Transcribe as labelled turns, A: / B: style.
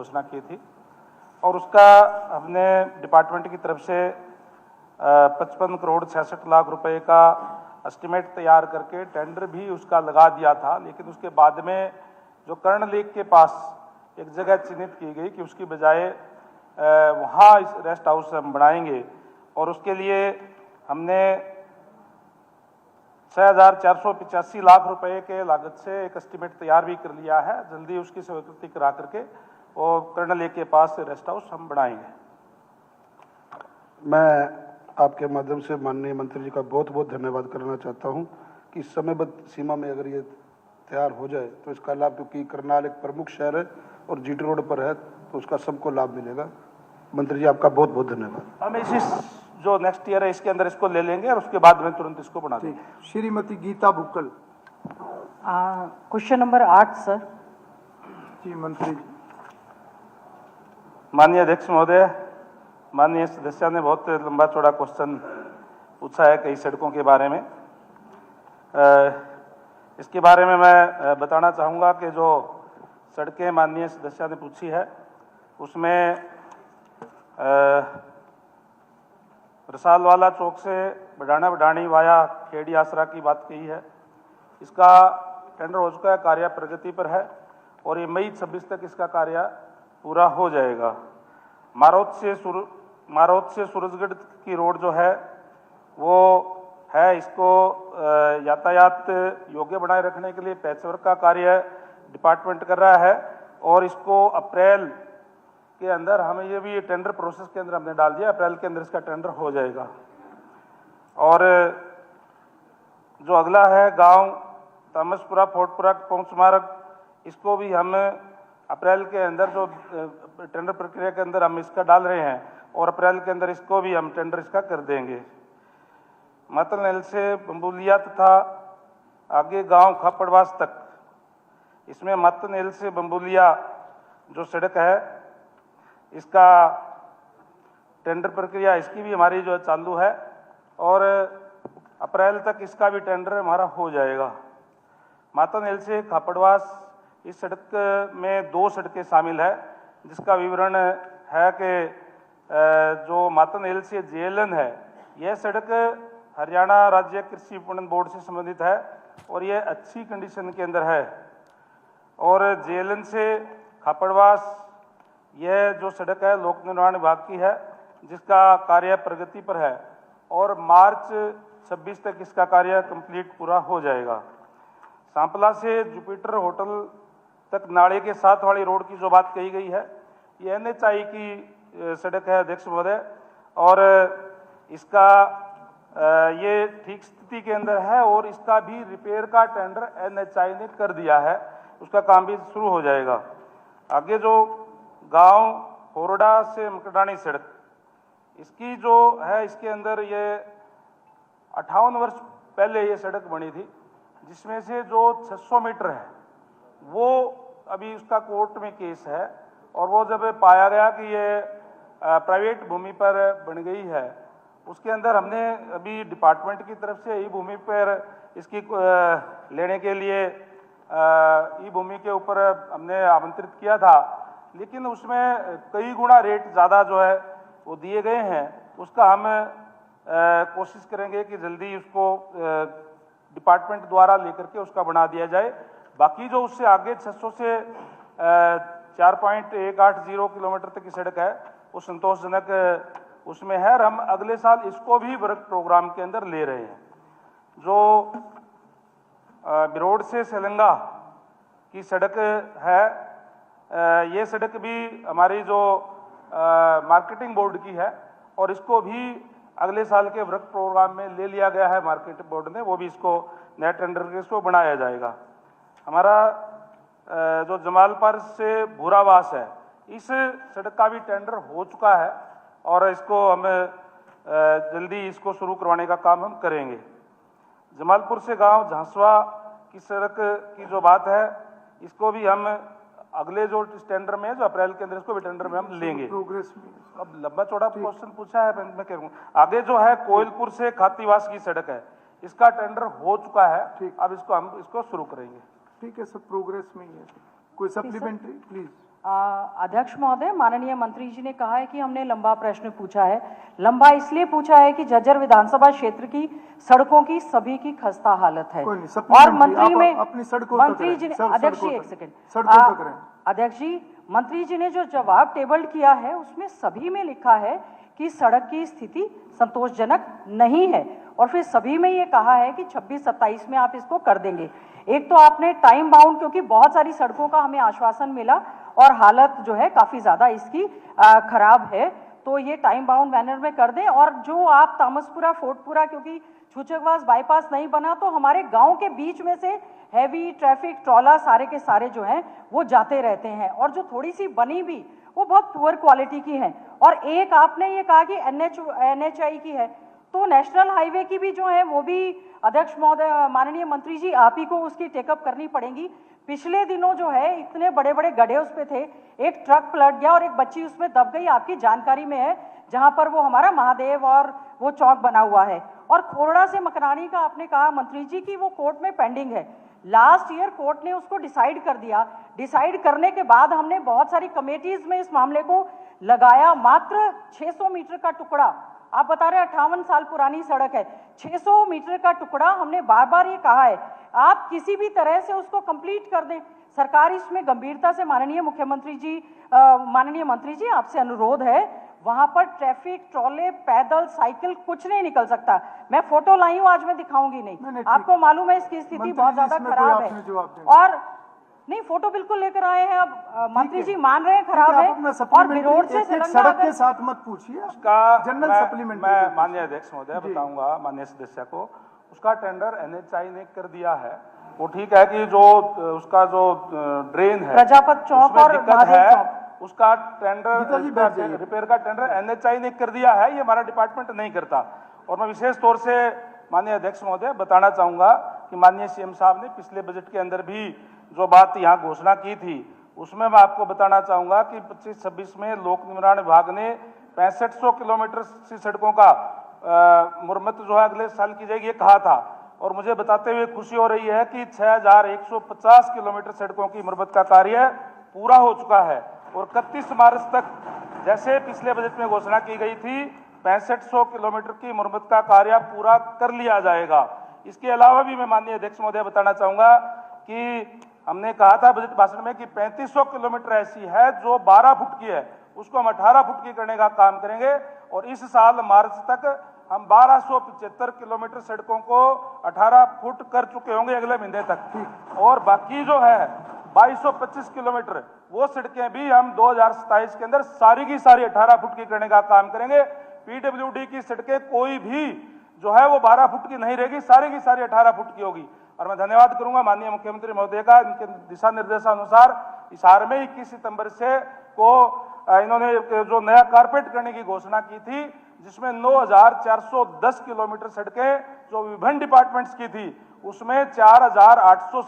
A: घोषणा की थी और उसका हमने डिपार्टमेंट की तरफ से 55 करोड़ 66 लाख रुपए का एस्टिमेट तैयार करके टेंडर भी उसका लगा दिया था। लेकिन उसके बाद में जो कर्ण लेक के पास एक जगह चिन्हित की गई कि उसकी बजाय वहाँ इस रेस्ट हाउस हम बनाएंगे और उसके लिए हमने 6,485 लाख रुपए के लागत से एक एस्टिमेट तैयार भी कर लिया है। जल्दी उसकी स्वीकृति करा करके और कर्ण लेक के पास रेस्ट हाउस हम बनाएंगे।
B: मैं आपके माध्यम से माननीय मंत्री जी का बहुत बहुत धन्यवाद करना चाहता हूं कि समयबद्ध सीमा में अगर ये तैयार हो जाए तो इसका लाभ, क्योंकि करनाल एक प्रमुख शहर है और जीटी रोड पर है, तो उसका सबको लाभ मिलेगा। मंत्री जी आपका बहुत बहुत धन्यवाद।
A: हम इसी जो नेक्स्ट ईयर है इसके अंदर इसको ले लेंगे और उसके बाद में तुरंत इसको बना देंगे।
C: Shrimati Geeta Bukkal.
D: Question number 8 sir.
C: जी मंत्री जी।
A: माननीय अध्यक्ष महोदय, माननीय सदस्य ने बहुत लंबा चौड़ा क्वेश्चन पूछा है कई सड़कों के बारे में। इसके बारे में मैं बताना चाहूँगा कि जो सड़कें माननीय सदस्य ने पूछी है उसमें रसालवाला चौक से बढ़ाना बढ़ानी वाया खेड़ी आसरा की बात कही है। इसका टेंडर हो चुका है, कार्य प्रगति पर है और ये मई 26 तक इसका कार्य पूरा हो जाएगा। मारोत से सूरजगढ़ की रोड जो है वो है, इसको यातायात योग्य बनाए रखने के लिए पैचवर्क का कार्य डिपार्टमेंट कर रहा है और इसको अप्रैल के अंदर हमें ये भी टेंडर प्रोसेस के अंदर हमने डाल दिया, अप्रैल के अंदर इसका टेंडर हो जाएगा। और जो अगला है गांव तामसपुरा फोर्टपुरा पहुंच मार्ग, इसको भी हम अप्रैल के अंदर जो टेंडर प्रक्रिया के अंदर हम इसका डाल रहे हैं और अप्रैल के अंदर इसको भी हम टेंडर इसका कर देंगे। मतलनेल से बम्बुलिया तथा आगे गांव खापड़वास तक, इसमें मतलनेल से बम्बुलिया जो सड़क है इसका टेंडर प्रक्रिया इसकी भी हमारी जो चालू है और अप्रैल तक इसका भी टेंडर हमारा हो जाएगा। मातानेल से खापड़वास, इस सड़क में 2 सड़कें शामिल है जिसका विवरण है कि जो मातानेल से जेलन है, यह सड़क हरियाणा राज्य कृषि विपणन बोर्ड से संबंधित है और यह अच्छी कंडीशन के अंदर है। और जेलन से खापड़वास, यह जो सड़क है लोक निर्माण विभाग की है जिसका कार्य प्रगति पर है और मार्च 26 तक इसका कार्य कंप्लीट पूरा हो जाएगा। सांपला से जुपिटर होटल तक नाले के साथ वाली रोड की जो बात कही गई है, ये NHAI की सड़क है अध्यक्ष महोदय और इसका ये ठीक स्थिति के अंदर है और इसका भी रिपेयर का टेंडर NHAI ने कर दिया है, उसका काम भी शुरू हो जाएगा। आगे जो गांव होरडा से मकडानी सड़क, इसकी जो है इसके अंदर ये 58 वर्ष पहले ये सड़क बनी थी, जिसमें से जो 600 मीटर है वो अभी उसका कोर्ट में केस है और वो जब पाया गया कि ये प्राइवेट भूमि पर बन गई है, उसके अंदर हमने अभी डिपार्टमेंट की तरफ से ई भूमि पर इसकी लेने के लिए ई भूमि के ऊपर हमने आमंत्रित किया था, लेकिन उसमें कई गुना रेट ज़्यादा जो है वो दिए गए हैं। उसका हम कोशिश करेंगे कि जल्दी उसको डिपार्टमेंट द्वारा लेकर के उसका बना दिया जाए। बाकी जो उससे आगे 600 से 4.180 किलोमीटर तक की सड़क है वो संतोषजनक उसमें है और हम अगले साल इसको भी वर्क प्रोग्राम के अंदर ले रहे हैं। जो बिरोड से सेलंगा की सड़क है, ये सड़क भी हमारी जो मार्केटिंग बोर्ड की है और इसको भी अगले साल के वर्क प्रोग्राम में ले लिया गया है मार्केट बोर्ड ने, वो भी इसको नया टेंडर के इसको बनाया जाएगा। हमारा जो जमालपुर से भूरावास है, इस सड़क का भी टेंडर हो चुका है और इसको हम जल्दी इसको शुरू करवाने का काम हम करेंगे। जमालपुर से गांव झांसवा की सड़क की जो बात है, इसको भी हम अगले जो टेंडर में जो अप्रैल के अंदर इसको भी टेंडर में हम लेंगे।
C: प्रोग्रेस में
A: अब लंबा चौड़ा क्वेश्चन पूछा है, मैं कह रहा हूँ आगे जो है कोयलपुर से खातीवास की सड़क है, इसका टेंडर हो चुका है, अब इसको हम इसको शुरू करेंगे।
C: ठीक है सर, प्रोग्रेस में ही है। कोई सप्लीमेंट्री प्लीज।
D: अध्यक्ष महोदय, माननीय मंत्री जी ने कहा है कि हमने लंबा प्रश्न पूछा है। लंबा इसलिए पूछा है कि झज्जर विधानसभा क्षेत्र की सड़कों की सभी की खस्ता हालत है।
C: कोई नहीं,
D: और
C: supplementary
D: मंत्री में
C: अपनी सड़कों तक
D: मंत्री जी ने,
C: रहें,
D: अध्यक्ष जी
C: सड़कों
D: एक
C: तक,
D: सेकंड,
C: सड़कों तक रहें।
D: अध्यक्ष जी, मंत्री जी ने जो जवाब टेबल किया है उसमें सभी में लिखा है कि सड़क की स्थिति संतोषजनक नहीं है, और फिर सभी में ये कहा है कि 26-27 में आप इसको कर देंगे। एक तो आपने टाइम बाउंड, क्योंकि बहुत सारी सड़कों का हमें आश्वासन मिला और हालत जो है काफी ज्यादा इसकी खराब है, तो ये टाइम बाउंड मैनर में कर दें। और जो आप तामसपुरा फोर्टपुरा, क्योंकि छूचकवास बाईपास नहीं बना तो हमारे गांव के बीच में से हैवी ट्रैफिक ट्रॉला सारे के सारे जो हैं वो जाते रहते हैं, और जो थोड़ी सी बनी भी वो बहुत पुअर क्वालिटी की है। और एक आपने ये कहा कि NHAI की है, तो नेशनल हाईवे की भी जो है वो भी अध्यक्ष महोदय, माननीय मंत्री जी, आप ही को उसकी टेकअप करनी पड़ेगी। पिछले दिनों जो है इतने बड़े बड़े गड्ढे उस पे थे, एक ट्रक पलट गया और एक बच्ची उसमें दब गई, आपकी जानकारी में है, जहां पर वो हमारा महादेव और वो चौक बना हुआ है। और खोरड़ा से मकरानी का आपने कहा मंत्री जी कि वो कोर्ट में पेंडिंग है। लास्ट ईयर कोर्ट ने उसको डिसाइड कर दिया। डिसाइड करने के बाद हमने बहुत सारी कमेटीज में इस मामले को लगाया। मात्र 600 मीटर का टुकड़ा, आप बता रहे 58 साल पुरानी सड़क है, 600 मीटर का टुकड़ा, हमने बार बार ये कहा है आप किसी भी तरह से उसको कंप्लीट कर दें। सरकार इसमें गंभीरता से, माननीय मुख्यमंत्री जी, माननीय मंत्री जी, आपसे अनुरोध है, वहां पर ट्रैफिक, ट्रॉले, पैदल, साइकिल कुछ नहीं निकल सकता। मैं फोटो लाई हूं, आज मैं दिखाऊंगी नहीं, आपको मालूम है इसकी स्थिति बहुत ज्यादा खराब है। और नहीं, फोटो बिल्कुल लेकर आए हैं, अब मंत्री जी मान रहे हैं खराब है, और बिरोड से
C: सड़क के साथ मत पूछिए,
A: उसका
C: जनरल सप्लीमेंट
A: मैं माननीय अध्यक्ष महोदय बताऊंगा माननीय सदस्य को। उसका टेंडर NHAI ने कर दिया है। वो ठीक है कि जो उसका जो ड्रेन है
D: प्रजापत चौक और महादेव चौक,
A: उसका टेंडर, रिपेयर का टेंडर NHAI ने कर दिया है, ये हमारा डिपार्टमेंट नहीं करता। और मैं विशेष तौर से माननीय अध्यक्ष महोदय बताना चाहूंगा कि माननीय CM साहब ने पिछले बजट के अंदर भी जो बात यहाँ घोषणा की थी, उसमें मैं आपको बताना चाहूंगा कि 25-26 में लोक निर्माण विभाग ने 6500 किलोमीटर सी सड़कों का मुरम्मत जो है अगले साल की जाएगी, ये कहा था। और मुझे बताते हुए खुशी हो रही है कि 6150 किलोमीटर सड़कों की मुरम्मत का कार्य पूरा हो चुका है। और 31 मार्च तक, जैसे पिछले बजट में घोषणा की गई थी, 6500 किलोमीटर की मुरम्मत का कार्य पूरा कर लिया जाएगा। इसके अलावा भी मैं माननीय अध्यक्ष महोदय बताना चाहूंगा कि हमने कहा था बजट भाषण में कि 3500 किलोमीटर ऐसी है जो 12 फुट की है, उसको हम 18 फुट की करने का काम करेंगे। और इस साल मार्च तक हम 1275 किलोमीटर सड़कों को 18 फुट कर चुके होंगे अगले महीने तक। और बाकी जो है 2225 किलोमीटर वो सड़कें भी हम 2027 के अंदर सारी की सारी 18 फुट की करने का काम करेंगे। PWD की सड़कें कोई भी जो है वो 12 फुट की नहीं रहेगी, सारी की सारी 18 फुट की होगी। और मैं धन्यवाद करूंगा माननीय मुख्यमंत्री महोदय का, इनके दिशा निर्देशानुसार हिसार में 21 सितंबर से को इन्होंने जो नया कारपेट करने की घोषणा की थी, जिसमें 9410 किलोमीटर सड़कें जो विभिन्न डिपार्टमेंट्स की थी, उसमें 4800